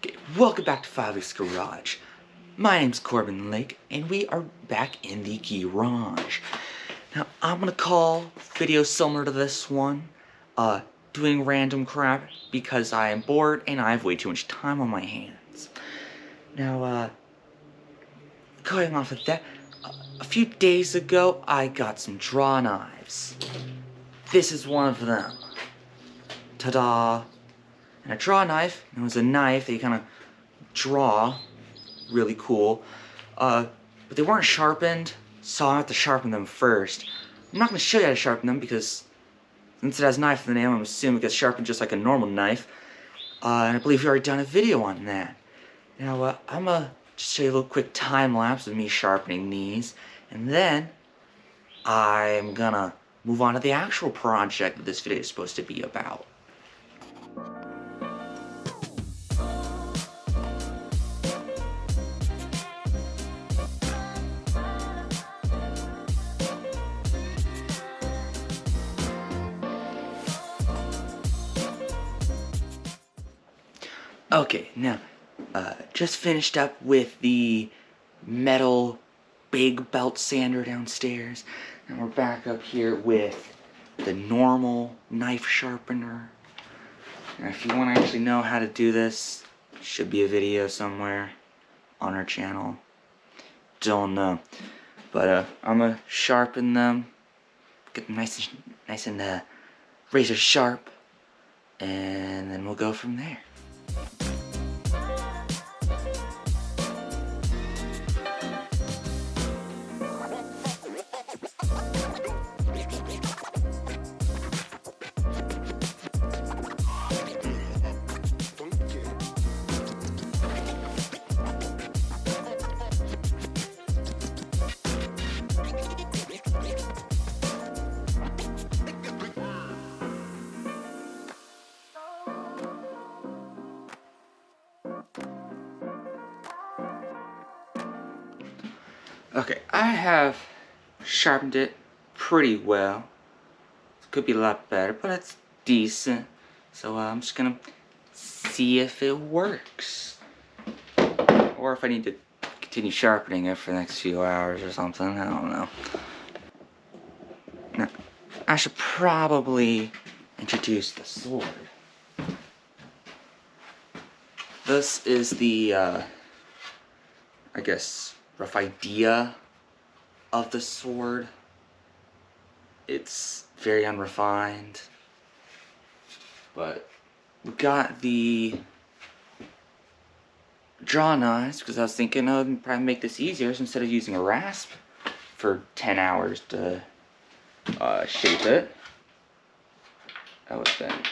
Okay, welcome back to Father's Garage. My name's Corbin Lake, and we are back in the garage. Now, I'm gonna call videos similar to this one, doing random crap because I am bored and I have way too much time on my hands. Now, going off of that, a few days ago, I got some draw knives. This is one of them. Ta-da! And a draw knife, it was a knife that you kind of draw, really cool, but they weren't sharpened, so I have to sharpen them first. I'm not going to show you how to sharpen them because since it has knife in the name, I'm assuming it gets sharpened just like a normal knife, and I believe we've already done a video on that. Now, I'm going to just show you a little quick time lapse of me sharpening these, and then I'm going to move on to the actual project that this video is supposed to be about. Okay, now, just finished up with the metal big belt sander downstairs, and we're back up here with the normal knife sharpener. Now, if you want to actually know how to do this, should be a video somewhere on our channel. Don't know, but I'm gonna sharpen them, get them nice and razor sharp, and then we'll go from there. Okay, I have sharpened it pretty well. It could be a lot better, but it's decent. So I'm just gonna see if it works. Or if I need to continue sharpening it for the next few hours or something, I don't know. Now, I should probably introduce the sword. This is the, I guess, rough idea of the sword. It's very unrefined, but we got the draw knives because I was thinking I would probably make this easier, so instead of using a rasp for 10 hours to shape it, I would think,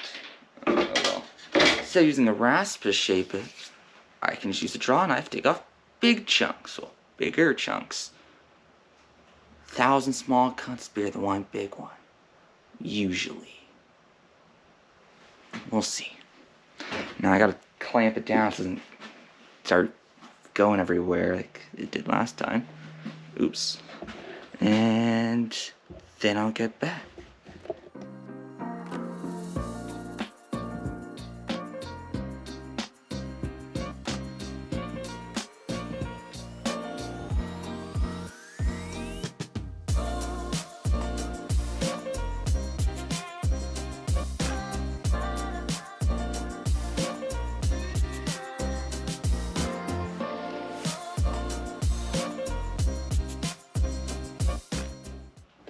well, instead of using a rasp to shape it, I can just use a draw knife, take off big chunks, well, bigger chunks. 1,000 small cuts bigger than one big one. Usually. We'll see. Now I gotta clamp it down so it doesn't start going everywhere like it did last time. Oops. And then I'll get back.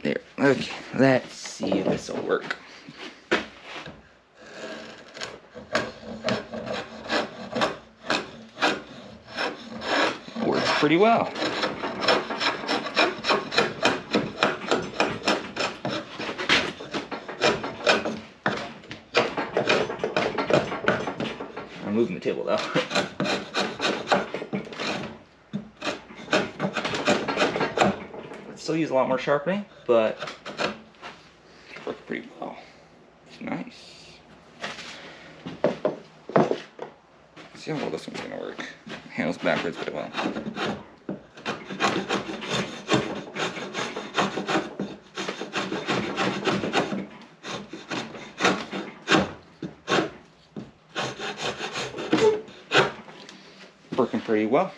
There. Okay, let's see if this will work. Works pretty well. I'm moving the table though. Still use a lot more sharpening, but it worked pretty well. It's nice. Let's see how well this one's gonna work. Handles backwards, but it will. working pretty well.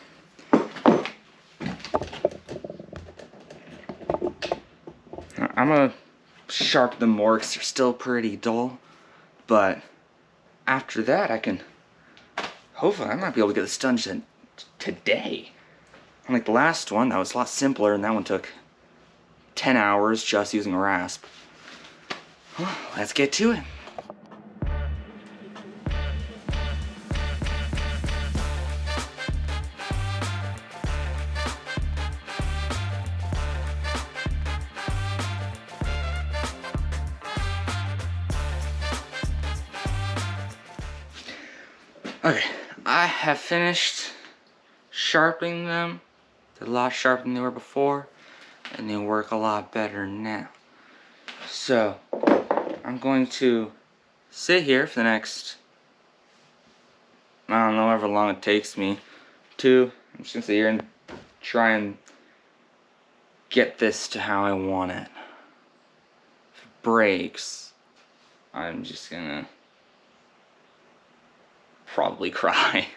I'm gonna sharpen them more because they're still pretty dull, but after that hopefully I might be able to get this done today. Unlike the last one, that was a lot simpler, and that one took 10 hours just using a rasp. Well, let's get to it. Okay, I have finished sharpening them. They're a lot sharper than they were before, and they work a lot better now. So, I'm going to sit here for the next, I don't know, however long it takes me to, I'm just going to sit here and try and get this to how I want it. If it breaks, I'm just going to probably cry.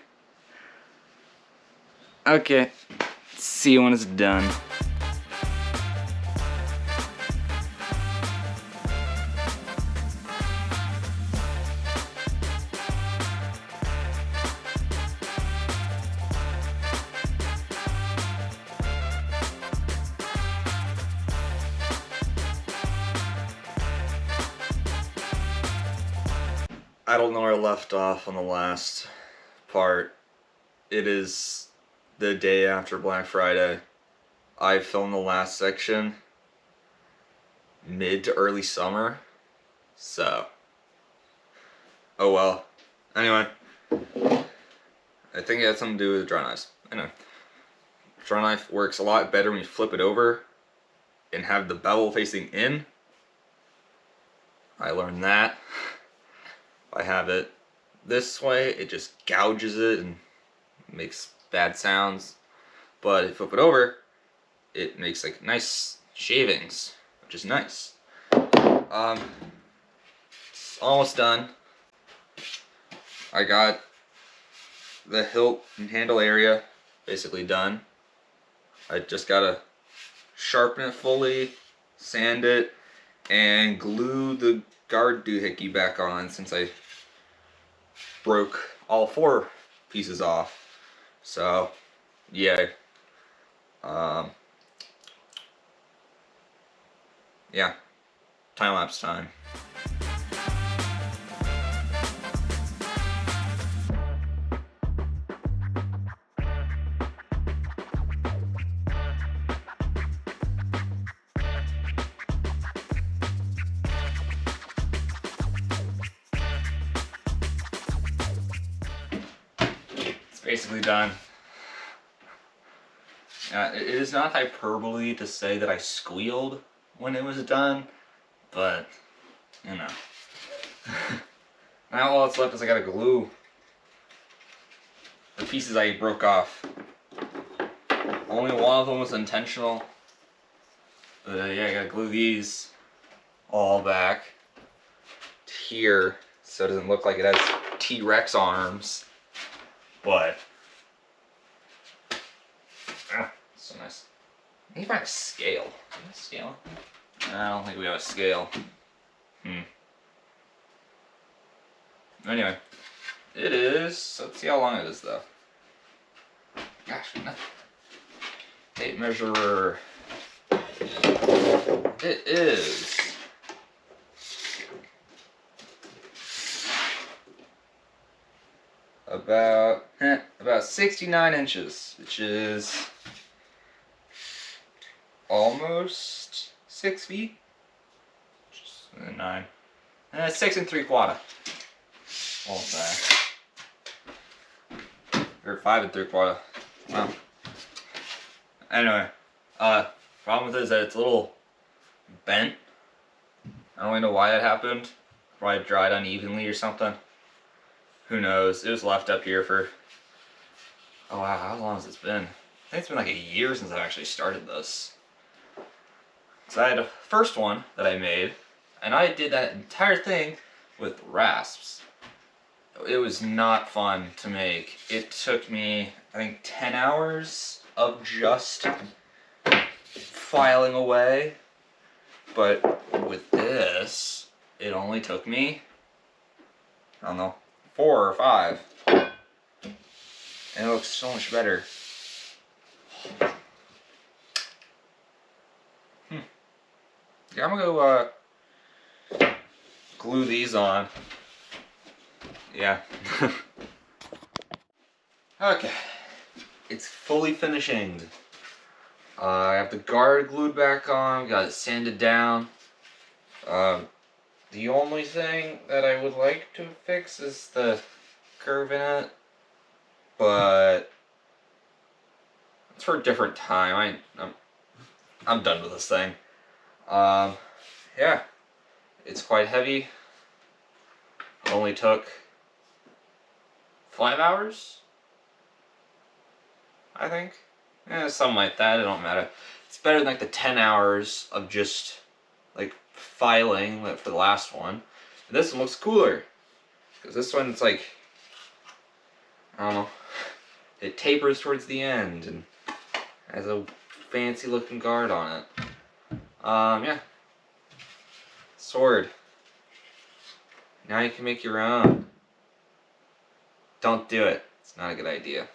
Okay, see you when it's done. I don't know where I left off on the last part. It is the day after Black Friday. I filmed the last section mid to early summer, so oh well. Anyway, I think it had something to do with the dry knives. Anyway, dry knife works a lot better when you flip it over and have the bevel facing in. I learned that. I have it this way, it just gouges it and makes bad sounds. But if you flip it over, it makes like nice shavings, which is nice. It's almost done. I got the hilt and handle area basically done. I just gotta sharpen it fully, sand it, and glue the guard doohickey back on since I broke all 4 pieces off. So yeah, yeah, time-lapse time. Basically done. It is not hyperbole to say that I squealed when it was done, but you know. Now all that's left is I gotta glue the pieces I broke off. Only one of them was intentional, but yeah, I gotta glue these all back to here so it doesn't look like it has T-Rex arms. But so nice. I need to find a scale. Do we have a scale? I don't think we have a scale. Anyway, it is. Let's see how long it is though. Gosh, no. Tape measure. It is about 69 inches, which is almost 6 feet. Just 9. 6 3/4. All back. Or 5 3/4. Wow. Anyway, problem with it is that it's a little bent. I don't really know why that happened. Probably dried unevenly or something. Who knows? It was left up here for, oh wow, how long has this been? I think it's been like a year since I've actually started this. So I had a first one that I made, and I did that entire thing with rasps. it was not fun to make. It took me, I think, 10 hours of just filing away. But with this, it only took me, I don't know, 4 or 5. And it looks so much better. Yeah, I'm gonna go glue these on. Yeah. Okay. It's fully finishing. I have the guard glued back on, got it sanded down. The only thing that I would like to fix is the curve in it, but it's for a different time. I'm done with this thing. Yeah, it's quite heavy. It only took 5 hours, I think. Something like that. It don't matter. It's better than like the 10 hours of just like filing for the last one. And this one looks cooler because this one's like, I don't know, it tapers towards the end and has a fancy looking guard on it. Yeah. Sword. Now you can make your own. Don't do it. It's not a good idea.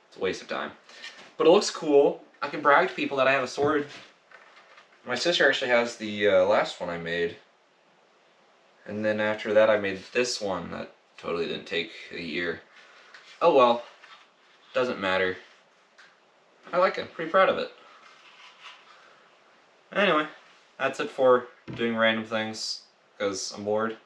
It's a waste of time. But it looks cool. I can brag to people that I have a sword. My sister actually has the last one I made. And then after that I made this one that totally didn't take a year. Oh well. Doesn't matter. I like it. Pretty proud of it. Anyway, that's it for doing random things because I'm bored.